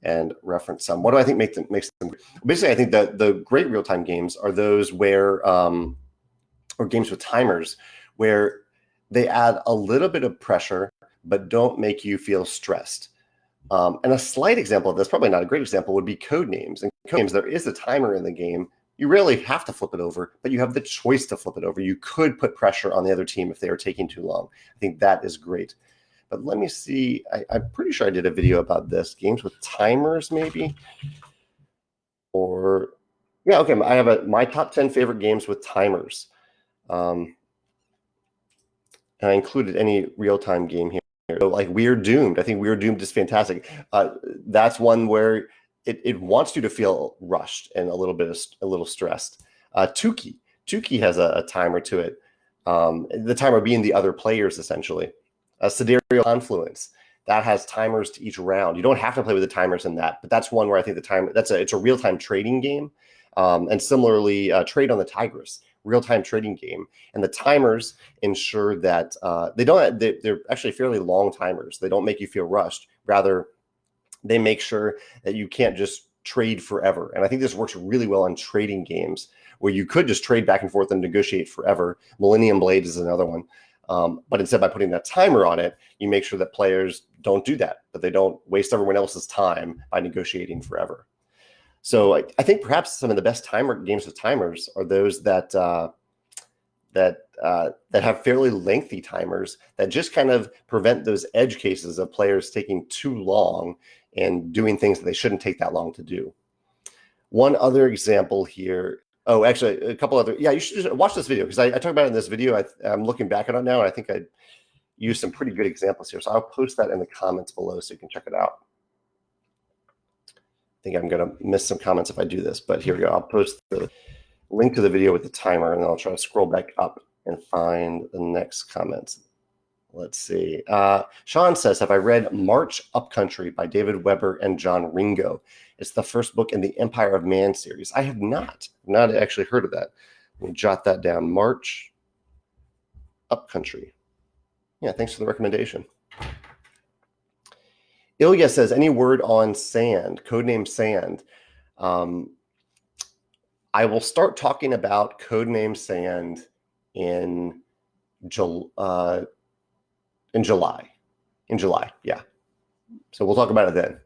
and reference some. What do I think makes them great? Basically, I think that the great real-time games are those where, or games with timers, where they add a little bit of pressure but don't make you feel stressed. And a slight example of this, probably not a great example, would be Codenames. In Codenames, there is a timer in the game. You rarely have to flip it over, but you have the choice to flip it over. You could put pressure on the other team if they are taking too long. I think that is great. But let me see. I'm pretty sure I did a video about this. Games with timers, maybe? Or, yeah, okay. I have my top 10 favorite games with timers. And I included any real-time game here. So like We're Doomed. I think We're Doomed is fantastic. That's one where it wants you to feel rushed and a little stressed. Tuki has a timer to it. The timer being the other players, essentially. Sidereal Confluence, that has timers to each round. You don't have to play with the timers in that, but that's one where I think it's a real-time trading game. And similarly, Trade on the Tigris, real-time trading game, and the timers ensure that they're actually fairly long timers. They don't make you feel rushed. Rather, they make sure that you can't just trade forever. And I think this works really well on trading games where you could just trade back and forth and negotiate forever. Millennium Blade is another one. But instead, by putting that timer on it, you make sure that players don't do that, that they don't waste everyone else's time by negotiating forever. So I think perhaps some of the best games with timers are those that have fairly lengthy timers that just kind of prevent those edge cases of players taking too long and doing things that they shouldn't take that long to do. One other example here. Oh, actually, a couple other. Yeah, you should just watch this video because I talk about it in this video. I'm looking back on it now, and I think I used some pretty good examples here. So I'll post that in the comments below so you can check it out. I think I'm going to miss some comments if I do this, but here we go. I'll post the link to the video with the timer, and then I'll try to scroll back up and find the next comments. Let's see. Sean says, have I read March Upcountry by David Weber and John Ringo? It's the first book in the Empire of Man series. I have not actually heard of that. Let me jot that down. March Upcountry. Yeah, thanks for the recommendation. Ilya says, any word on Sand, codename Sand? I will start talking about codename Sand in July. Yeah. So we'll talk about it then.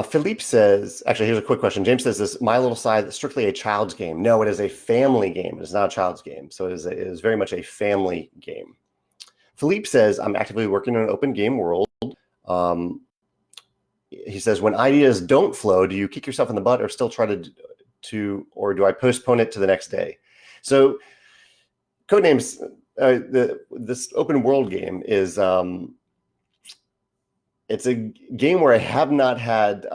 Philippe says, actually, here's a quick question. James says, is My Little Scythe strictly a child's game? No, it is a family game. It is not a child's game. So it is very much a family game. Philippe says, I'm actively working in an open game world. He says, when ideas don't flow, do you kick yourself in the butt or still try or do I postpone it to the next day? So Codenames, this open world game is, it's a game where I have not had,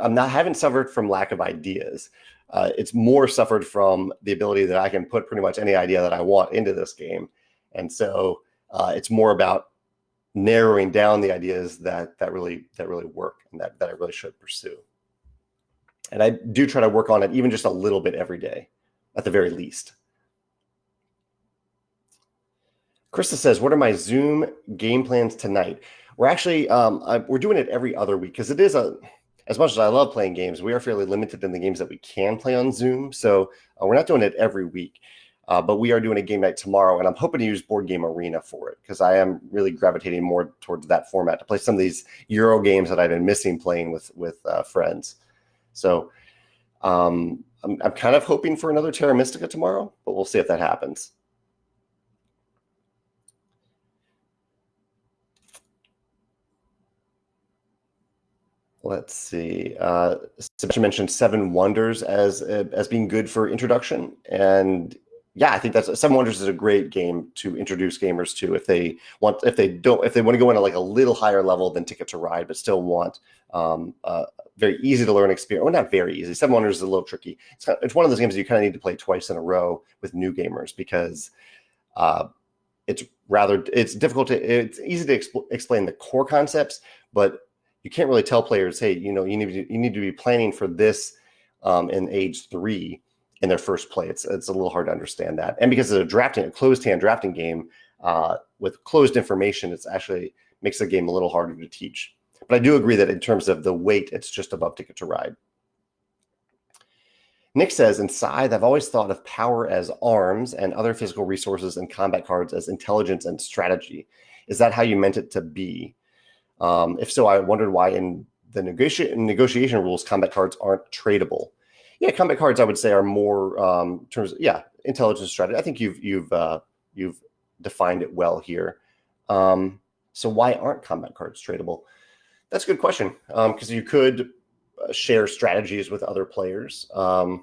haven't suffered from lack of ideas. It's more suffered from the ability that I can put pretty much any idea that I want into this game. And so it's more about narrowing down the ideas that really work and that I really should pursue. And I do try to work on it even just a little bit every day, at the very least. Krista says, what are my Zoom game plans tonight? We're actually, we're doing it every other week because it is as much as I love playing games, we are fairly limited in the games that we can play on Zoom. So we're not doing it every week, but we are doing a game night tomorrow, and I'm hoping to use Board Game Arena for it because I am really gravitating more towards that format to play some of these Euro games that I've been missing playing with friends. So I'm kind of hoping for another Terra Mystica tomorrow, but we'll see if that happens. Let's see. Sebastian mentioned Seven Wonders as being good for introduction, and yeah, I think that's Seven Wonders is a great game to introduce gamers to if they want to go in at like a little higher level than Ticket to Ride, but still want very easy to learn experience. Well, not very easy. Seven Wonders is a little tricky. It's one of those games you kind of need to play twice in a row with new gamers because it's difficult it's easy to explain the core concepts, but you can't really tell players, hey, you need to be planning for this in age 3 in their first play. It's a little hard to understand that, and because it's a closed hand drafting game with closed information, it's actually makes the game a little harder to teach. But I do agree that in terms of the weight, it's just above Ticket to Ride. Nick says, in Scythe, I've always thought of power as arms and other physical resources and combat cards as intelligence and strategy. Is that how you meant it to be? If so, I wondered why in the negotiation rules, combat cards aren't tradable. Yeah, combat cards I would say are more terms. Yeah, intelligence strategy. I think you've defined it well here. So why aren't combat cards tradable? That's a good question, because you could share strategies with other players. I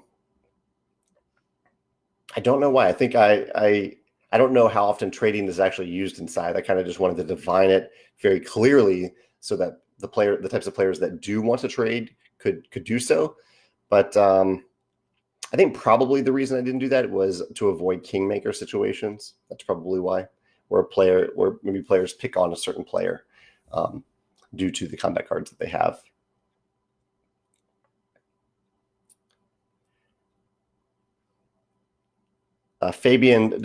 don't know why. I think I don't know how often trading is actually used inside. I kind of just wanted to define it very clearly so that the types of players that do want to trade could do so. But I think probably the reason I didn't do that was to avoid kingmaker situations. That's probably why, where maybe players pick on a certain player due to the combat cards that they have. Fabian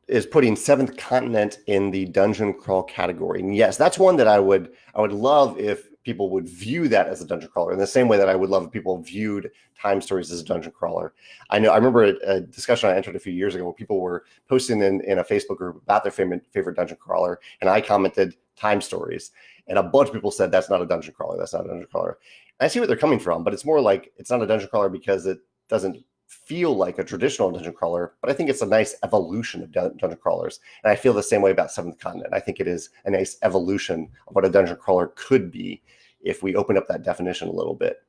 is putting Seventh Continent in the dungeon crawl category. And yes, that's one that I would love if people would view that as a dungeon crawler in the same way that I would love if people viewed Time Stories as a dungeon crawler. I remember a discussion I entered a few years ago where people were posting in a Facebook group about their favorite dungeon crawler, and I commented Time Stories, and a bunch of people said that's not a dungeon crawler. That's not a dungeon crawler. And I see where they're coming from, but it's more like it's not a dungeon crawler because it doesn't feel like a traditional dungeon crawler, but I think it's a nice evolution of dungeon crawlers. And I feel the same way about Seventh Continent. I think it is a nice evolution of what a dungeon crawler could be if we open up that definition a little bit.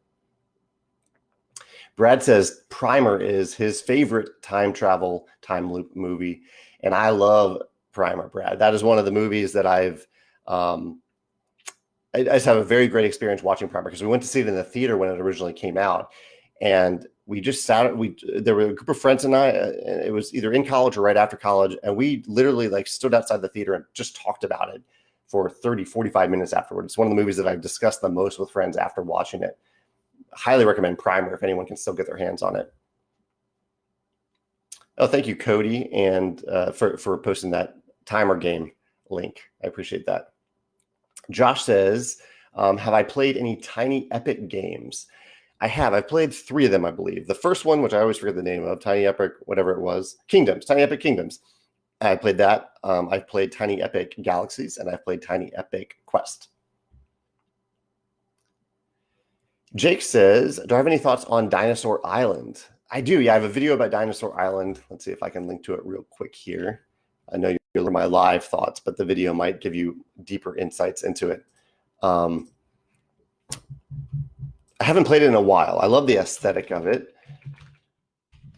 Brad says Primer is his favorite time travel, time loop movie. And I love Primer, Brad. That is one of the movies that I just have a very great experience watching Primer because we went to see it in the theater when it originally came out. And we just there were a group of friends and I, it was either in college or right after college. And we literally stood outside the theater and just talked about it for 30, 45 minutes afterwards. It's one of the movies that I've discussed the most with friends after watching it. Highly recommend Primer if anyone can still get their hands on it. Oh, thank you, Cody, and for posting that timer game link. I appreciate that. Josh says, have I played any Tiny Epic games? I have. I've played 3 of them, I believe. The first one, which I always forget the name of, Tiny Epic, whatever it was, Tiny Epic Kingdoms. I played that. I've played Tiny Epic Galaxies, and I've played Tiny Epic Quest. Jake says, do I have any thoughts on Dinosaur Island? I do. Yeah, I have a video about Dinosaur Island. Let's see if I can link to it real quick here. I know you'll hear my live thoughts, but the video might give you deeper insights into it. I haven't played it in a while. I love the aesthetic of it.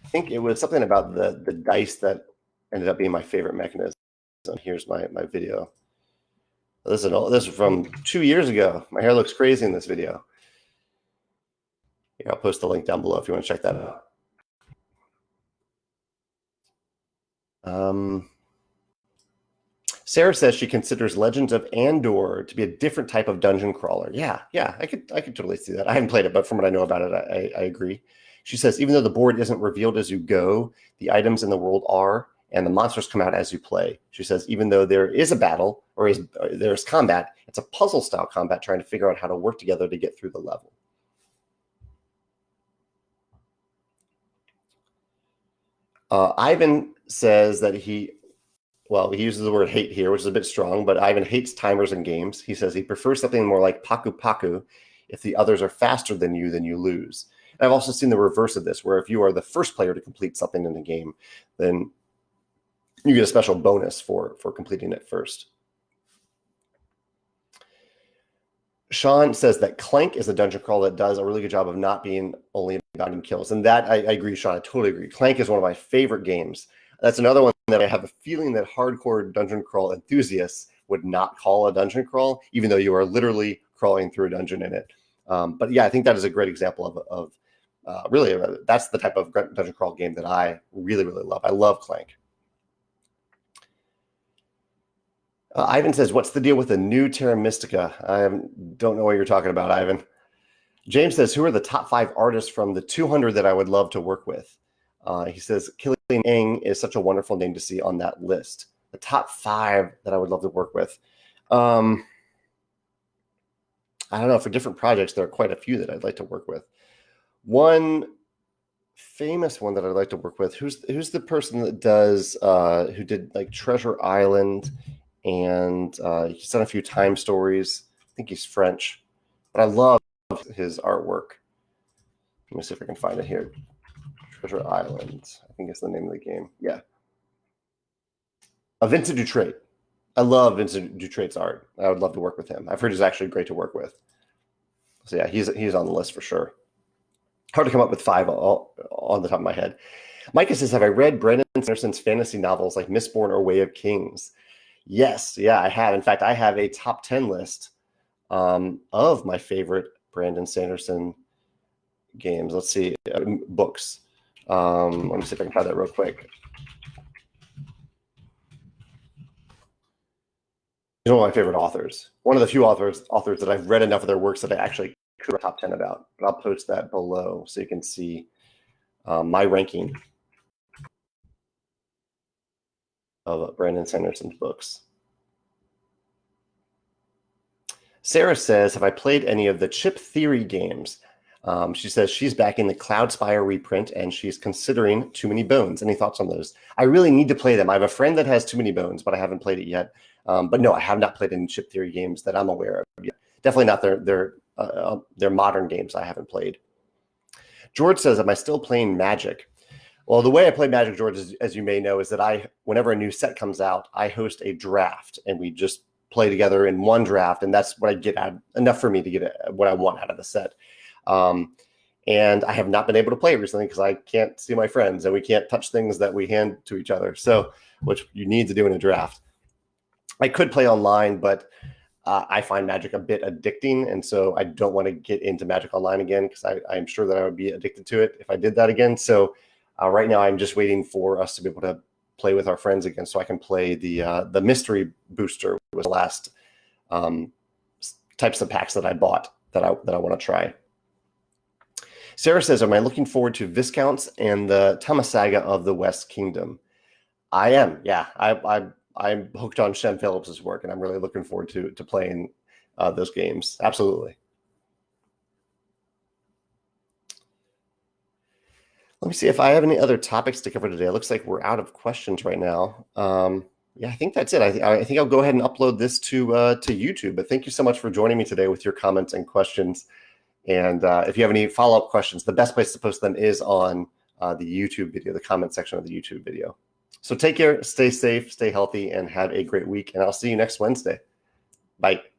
I think it was something about the dice that ended up being my favorite mechanism. Here's my video. This is from 2 years ago. My hair looks crazy in this video. Here, I'll post the link down below if you want to check that out. Sarah says she considers Legends of Andor to be a different type of dungeon crawler. Yeah, I could totally see that. I haven't played it, but from what I know about it, I agree. She says, even though the board isn't revealed as you go, the items in the world are, and the monsters come out as you play. She says, even though there is a battle or there's combat, it's a puzzle-style combat trying to figure out how to work together to get through the level. Ivan says that he uses the word hate here, which is a bit strong, but Ivan hates timers in games. He says he prefers something more like Paku Paku. If the others are faster than you lose. And I've also seen the reverse of this, where if you are the first player to complete something in the game, then you get a special bonus for completing it first. Sean says that Clank is a dungeon crawl that does a really good job of not being only about getting kills. And that I agree, Sean. I totally agree. Clank is one of my favorite games. That's another one that I have a feeling that hardcore dungeon crawl enthusiasts would not call a dungeon crawl, even though you are literally crawling through a dungeon in it. But yeah, I think that is a great example of really, that's the type of dungeon crawl game that I really, really love. I love Clank. Ivan says, what's the deal with the new Terra Mystica? I don't know what you're talking about, Ivan. James says, who are the top 5 artists from the 200 that I would love to work with? He says, Killian Eng is such a wonderful name to see on that list. The top 5 that I would love to work with. I don't know. For different projects, there are quite a few that I'd like to work with. One famous one that I'd like to work with. Who's the person that does who did like Treasure Island, and he's done a few time stories. I think he's French, but I love his artwork. Let me see if I can find it here. Treasure Island, I think it's the name of the game. Yeah. Vincent Dutrait. I love Vincent Dutrait's art. I would love to work with him. I've heard he's actually great to work with. So yeah, he's on the list for sure. Hard to come up with 5 on the top of my head. Micah says, have I read Brandon Sanderson's fantasy novels like Mistborn or Way of Kings? Yes, yeah, I have. In fact, I have a top 10 list of my favorite Brandon Sanderson games. Let's see, books. Let me see if I can find that real quick. He's one of my favorite authors. One of the few authors that I've read enough of their works that I actually could write a top 10 about. But I'll post that below so you can see my ranking of Brandon Sanderson's books. Sarah says, have I played any of the Chip Theory games? She says she's back in the Cloudspire reprint and she's considering Too Many Bones. Any thoughts on those? I really need to play them. I have a friend that has Too Many Bones, but I haven't played it yet. But no, I have not played any Chip Theory games that I'm aware of yet. Definitely not their modern games I haven't played. George says, am I still playing Magic? Well, the way I play Magic, George, as you may know, is that whenever a new set comes out, I host a draft and we just play together in one draft. And that's what I get enough for me to get what I want out of the set. And I have not been able to play recently because I can't see my friends and we can't touch things that we hand to each other. So, which you need to do in a draft. I could play online, but I find Magic a bit addicting. And so I don't want to get into Magic Online again because I'm sure that I would be addicted to it if I did that again. So right now I'm just waiting for us to be able to play with our friends again so I can play the mystery booster. It was the last types of packs that I bought that I want to try. Sarah says, am I looking forward to Viscounts and the Tamasaga of the West Kingdom? I am, yeah. I'm hooked on Shem Phillips's work, and I'm really looking forward to playing those games. Absolutely. Let me see if I have any other topics to cover today. It looks like we're out of questions right now. Yeah, I think that's it. I think I'll go ahead and upload this to YouTube. But thank you so much for joining me today with your comments and questions. And if you have any follow-up questions, the best place to post them is on the YouTube video, the comment section of the YouTube video. So take care, stay safe, stay healthy, and have a great week. And I'll see you next Wednesday. Bye.